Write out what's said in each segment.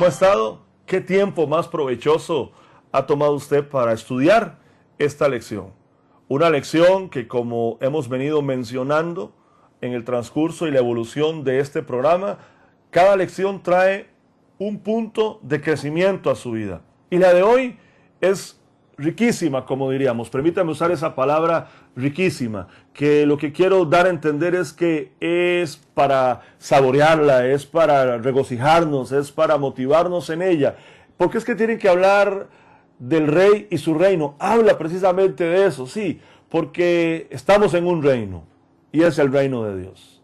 ¿Cómo ha estado? ¿Qué tiempo más provechoso ha tomado usted para estudiar esta lección? Una lección que, como hemos venido mencionando en el transcurso y la evolución de este programa, cada lección trae un punto de crecimiento a su vida. Y la de hoy es riquísima, como diríamos. Permítame usar esa palabra riquísima, que lo que quiero dar a entender es que es para saborearla, es para regocijarnos, es para motivarnos en ella. Porque es que tienen que hablar del rey y su reino. Habla precisamente de eso, sí, porque estamos en un reino y es el reino de Dios.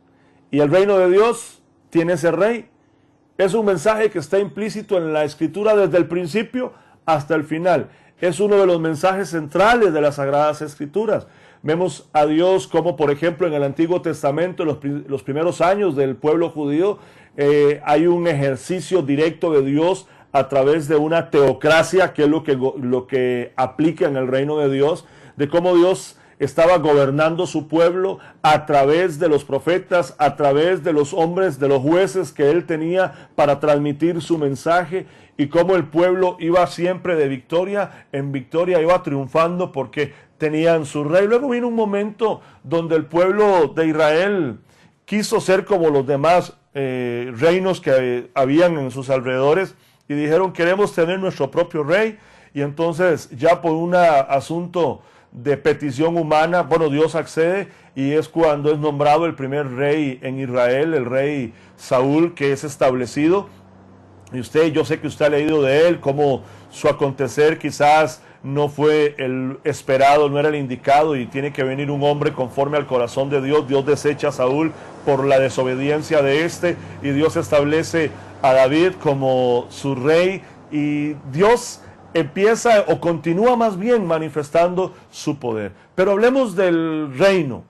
Y el reino de Dios tiene ese rey. Es un mensaje que está implícito en la Escritura desde el principio hasta el final. Es uno de los mensajes centrales de las Sagradas Escrituras. Vemos a Dios como, por ejemplo, en el Antiguo Testamento, en los primeros años del pueblo judío, hay un ejercicio directo de Dios a través de una teocracia, que es lo que aplica en el reino de Dios, de cómo Dios estaba gobernando su pueblo a través de los profetas, a través de los hombres, de los jueces que él tenía para transmitir su mensaje, y cómo el pueblo iba siempre de victoria en victoria, iba triunfando porque tenían su rey. Luego vino un momento donde el pueblo de Israel quiso ser como los demás reinos que habían en sus alrededores y dijeron: queremos tener nuestro propio rey. Y entonces, ya por un asunto de petición humana, bueno, Dios accede, y es cuando es nombrado el primer rey en Israel, el rey Saúl, que es establecido. Y yo sé que usted ha leído de él, cómo su acontecer quizás no fue el esperado, no era el indicado, y tiene que venir un hombre conforme al corazón de Dios. Dios desecha a Saúl por la desobediencia de y Dios establece a David como su rey, y Dios empieza o continúa más bien manifestando su poder. Pero hablemos del reino,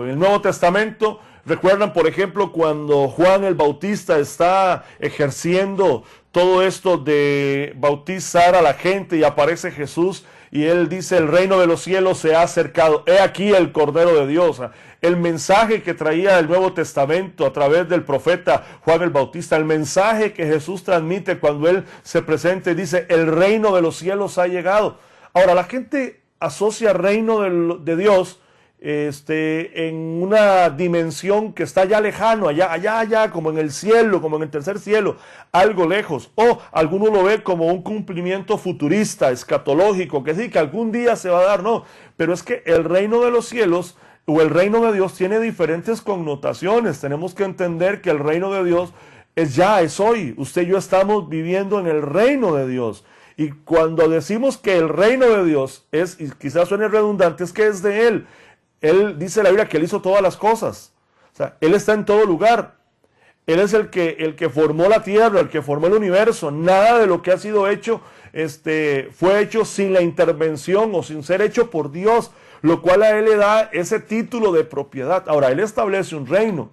el Nuevo Testamento. ¿Recuerdan, por ejemplo, cuando Juan el Bautista está ejerciendo todo esto de bautizar a la gente y aparece Jesús y él dice: el reino de los cielos se ha acercado, he aquí el Cordero de Dios? El mensaje que traía el Nuevo Testamento a través del profeta Juan el Bautista, el mensaje que Jesús transmite cuando él se presenta y dice: el reino de los cielos ha llegado. Ahora, la gente asocia reino de Dios en una dimensión que está ya lejano, allá, como en el cielo, como en el tercer cielo, algo lejos. O alguno lo ve como un cumplimiento futurista, escatológico, que sí, que algún día se va a dar. No, pero es que el reino de los cielos o el reino de Dios tiene diferentes connotaciones. Tenemos que entender que el reino de Dios es hoy. Usted y yo estamos viviendo en el reino de Dios. Y cuando decimos que el reino de Dios es, y quizás suene redundante, es que es de Él. Él dice la Biblia que Él hizo todas las cosas. O sea, Él está en todo lugar. Él es el que formó la tierra, el que formó el universo. Nada de lo que ha sido hecho fue hecho sin la intervención o sin ser hecho por Dios, lo cual a Él le da ese título de propiedad. Ahora, Él establece un reino.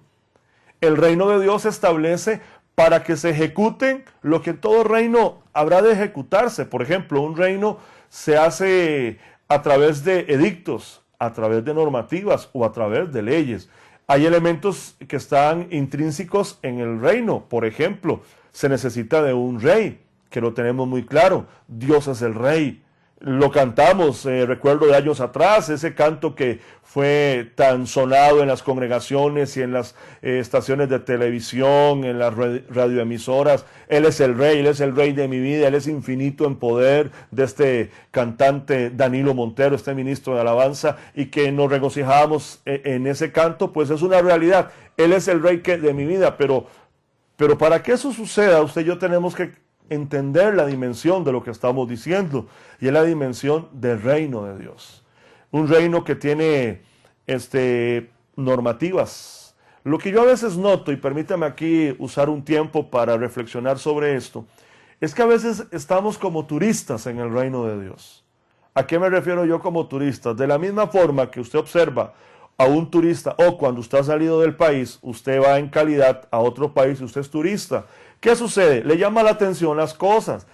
El reino de Dios se establece para que se ejecuten lo que todo reino habrá de ejecutarse. Por ejemplo, un reino se hace a través de edictos, a través de normativas o a través de leyes. Hay elementos que están intrínsecos en el reino. Por ejemplo, se necesita de un rey, que lo tenemos muy claro. Dios es el rey. Lo cantamos, recuerdo de años atrás, ese canto que fue tan sonado en las congregaciones y en las estaciones de televisión, en las radioemisoras. Él es el rey de mi vida, Él es infinito en poder, de este cantante Danilo Montero, este ministro de alabanza, y que nos regocijamos en ese canto. Pues es una realidad. Él es el rey de mi vida, pero para que eso suceda, usted y yo tenemos que entender la dimensión de lo que estamos diciendo, y es la dimensión del reino de Dios. Un reino que tiene normativas. Lo que yo a veces noto, y permítame aquí usar un tiempo para reflexionar sobre esto, es que a veces estamos como turistas en el reino de Dios. ¿A qué me refiero yo como turistas? De la misma forma que usted observa a un turista, o cuando usted ha salido del país, usted va en calidad a otro país y usted es turista. ¿Qué sucede? Le llama la atención las cosas.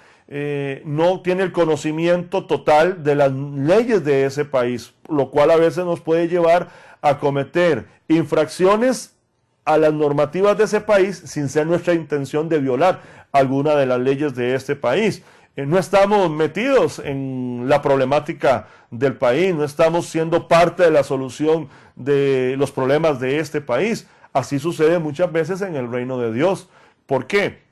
No tiene el conocimiento total de las leyes de ese país, lo cual a veces nos puede llevar a cometer infracciones a las normativas de ese país sin ser nuestra intención de violar alguna de las leyes de este país. No estamos metidos en la problemática del país, no estamos siendo parte de la solución de los problemas de este país. Así sucede muchas veces en el reino de Dios. ¿Por qué?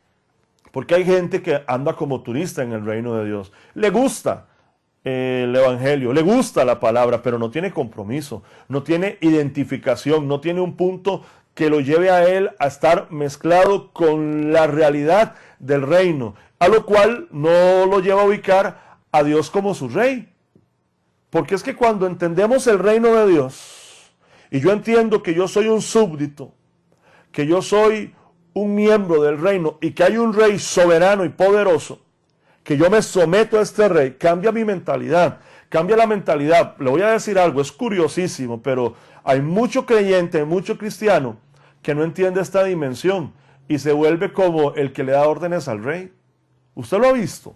Porque hay gente que anda como turista en el reino de Dios. Le gusta el evangelio, le gusta la palabra, pero no tiene compromiso, no tiene identificación, no tiene un punto que lo lleve a él a estar mezclado con la realidad del reino, a lo cual no lo lleva a ubicar a Dios como su rey. Porque es que cuando entendemos el reino de Dios, y yo entiendo que yo soy un súbdito, que yo soy un miembro del reino y que hay un rey soberano y poderoso, que yo me someto a este rey, cambia mi mentalidad, cambia la mentalidad. Le voy a decir algo, es curiosísimo, pero hay mucho creyente, mucho cristiano que no entiende esta dimensión y se vuelve como el que le da órdenes al rey. ¿Usted lo ha visto?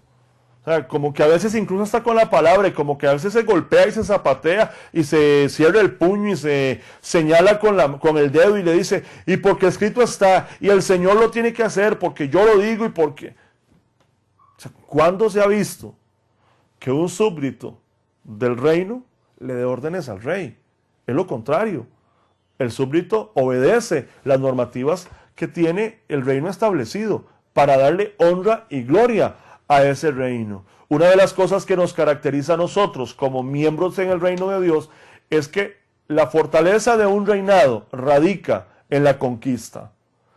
O sea, como que a veces incluso está con la palabra y como que a veces se golpea y se zapatea y se cierra el puño y se señala con el dedo y le dice, y porque escrito está, y el Señor lo tiene que hacer porque yo lo digo y porque... O sea, ¿cuándo se ha visto que un súbdito del reino le dé órdenes al rey? Es lo contrario. El súbdito obedece las normativas que tiene el reino establecido para darle honra y gloria a ese reino. Una de las cosas que nos caracteriza a nosotros como miembros en el reino de Dios es que la fortaleza de un reinado radica en la conquista.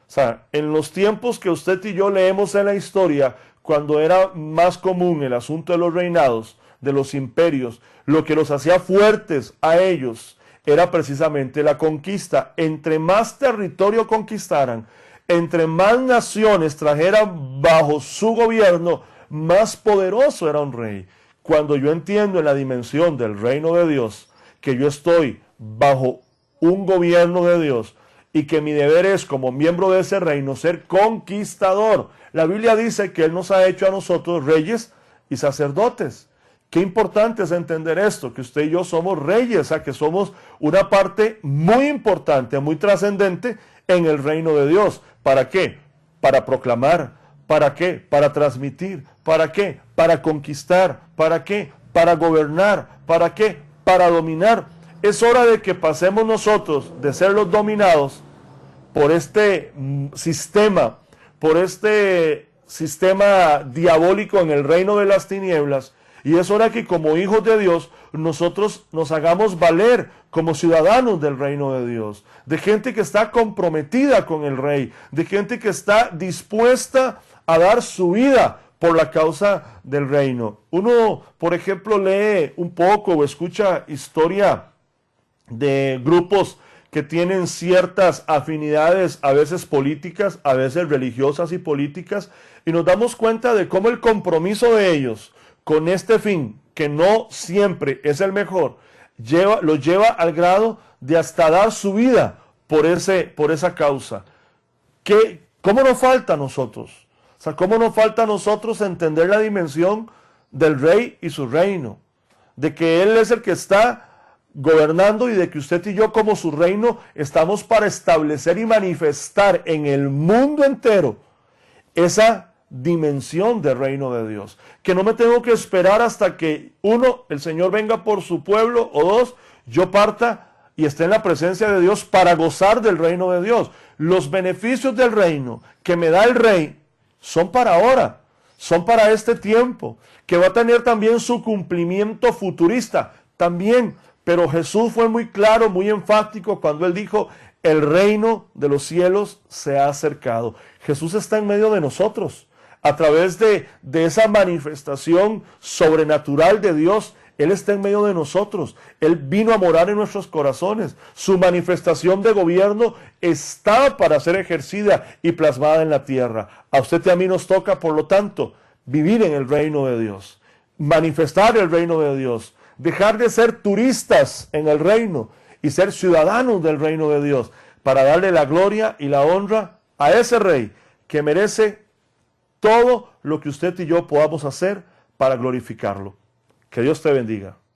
O sea, en los tiempos que usted y yo leemos en la historia, cuando era más común el asunto de los reinados, de los imperios, lo que los hacía fuertes a ellos era precisamente la conquista. Entre más territorio conquistaran, entre más naciones trajeran bajo su gobierno, más poderoso era un rey. Cuando yo entiendo en la dimensión del reino de Dios, que yo estoy bajo un gobierno de Dios y que mi deber es como miembro de ese reino ser conquistador. La Biblia dice que Él nos ha hecho a nosotros reyes y sacerdotes. Qué importante es entender esto, que usted y yo somos reyes, o sea, que somos una parte muy importante, muy trascendente en el reino de Dios. ¿Para qué? Para proclamar. ¿Para qué? Para transmitir. ¿Para qué? Para conquistar. ¿Para qué? Para gobernar. ¿Para qué? Para dominar. Es hora de que pasemos nosotros de ser los dominados por este sistema, por este sistema diabólico en el reino de las tinieblas. Y es hora que como hijos de Dios nosotros nos hagamos valer como ciudadanos del reino de Dios, de gente que está comprometida con el rey, de gente que está dispuesta a dar su vida por la causa del reino. Uno, por ejemplo, lee un poco o escucha historia de grupos que tienen ciertas afinidades, a veces políticas, a veces religiosas y políticas, y nos damos cuenta de cómo el compromiso de ellos con este fin, que no siempre es el mejor, los lleva al grado de hasta dar su vida por esa causa. ¿Cómo nos falta a nosotros? O sea, ¿cómo nos falta a nosotros entender la dimensión del rey y su reino? De que Él es el que está gobernando y de que usted y yo como su reino estamos para establecer y manifestar en el mundo entero esa dimensión del reino de Dios. Que no me tengo que esperar hasta que uno, el Señor venga por su pueblo, o dos, yo parta y esté en la presencia de Dios para gozar del reino de Dios. Los beneficios del reino que me da el rey son para ahora, son para este tiempo, que va a tener también su cumplimiento futurista, también. Pero Jesús fue muy claro, muy enfático cuando Él dijo, el reino de los cielos se ha acercado. Jesús está en medio de nosotros. A través de esa manifestación sobrenatural de Dios, Él está en medio de nosotros. Él vino a morar en nuestros corazones. Su manifestación de gobierno está para ser ejercida y plasmada en la tierra. A usted y a mí nos toca, por lo tanto, vivir en el reino de Dios, manifestar el reino de Dios, dejar de ser turistas en el reino y ser ciudadanos del reino de Dios, para darle la gloria y la honra a ese rey que merece todo lo que usted y yo podamos hacer para glorificarlo. Que Dios te bendiga.